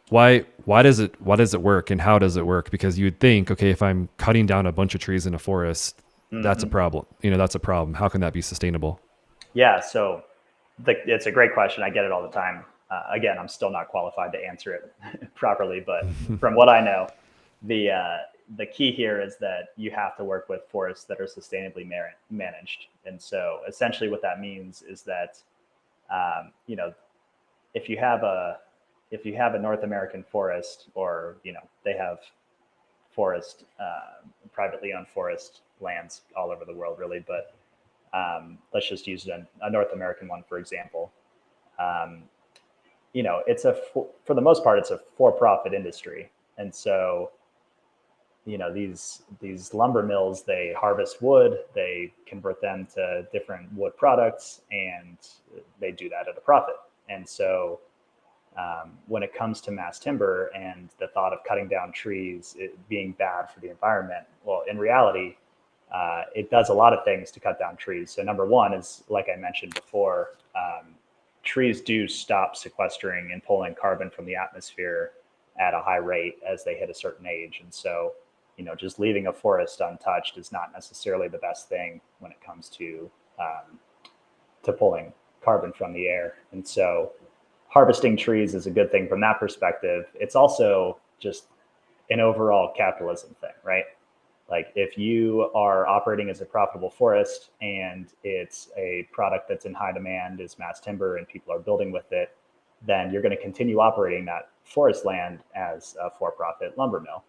Why does it work, and how does it work? Because you'd think, okay, if I'm cutting down a bunch of trees in a forest, that's a problem. That's a problem. How can that be sustainable? Yeah, so it's a great question. I get it all the time. Again, I'm still not qualified to answer it properly, but from what I know, the uh, the key here is that you have to work with forests that are sustainably managed. And so, essentially, what that means is that you know, if you have a North American forest, or they have forest privately owned forest lands all over the world, really, but let's just use a North American one for example. Um, it's for the most part, it's a for-profit industry, and so these lumber mills, they harvest wood, they convert them to different wood products, and they do that at a profit. And so when it comes to mass timber and the thought of cutting down trees being bad for the environment, well, in reality, it does a lot of things to cut down trees. So number one is, like I mentioned before, trees do stop sequestering and pulling carbon from the atmosphere at a high rate as they hit a certain age. And so, just leaving a forest untouched is not necessarily the best thing when it comes to pulling carbon from the air. And so harvesting trees is a good thing from that perspective. It's also just an overall capitalism thing, right? Like, if you are operating as a profitable forest and it's a product that's in high demand as mass timber and people are building with it, then you're going to continue operating that forest land as a for-profit lumber mill.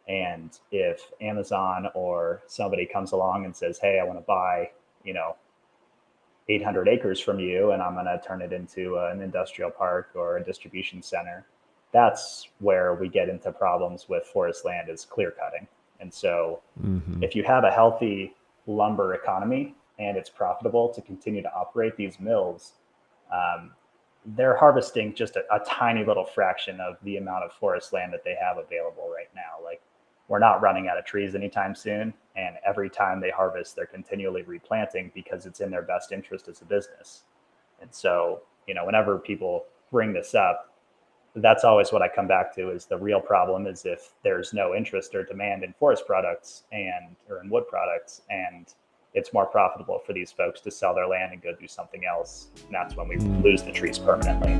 And if Amazon or somebody comes along and says, hey, I want to buy, 800 acres from you, and I'm going to turn it into an industrial park or a distribution center, that's where we get into problems with forest land, is clear cutting. And so if you have a healthy lumber economy and it's profitable to continue to operate these mills, they're harvesting just a tiny little fraction of the amount of forest land that they have available right now. Like, we're not running out of trees anytime soon. And every time they harvest, they're continually replanting because it's in their best interest as a business. And so, whenever people bring this up, that's always what I come back to, is the real problem is if there's no interest or demand in forest products or in wood products, and it's more profitable for these folks to sell their land and go do something else. And that's when we lose the trees permanently.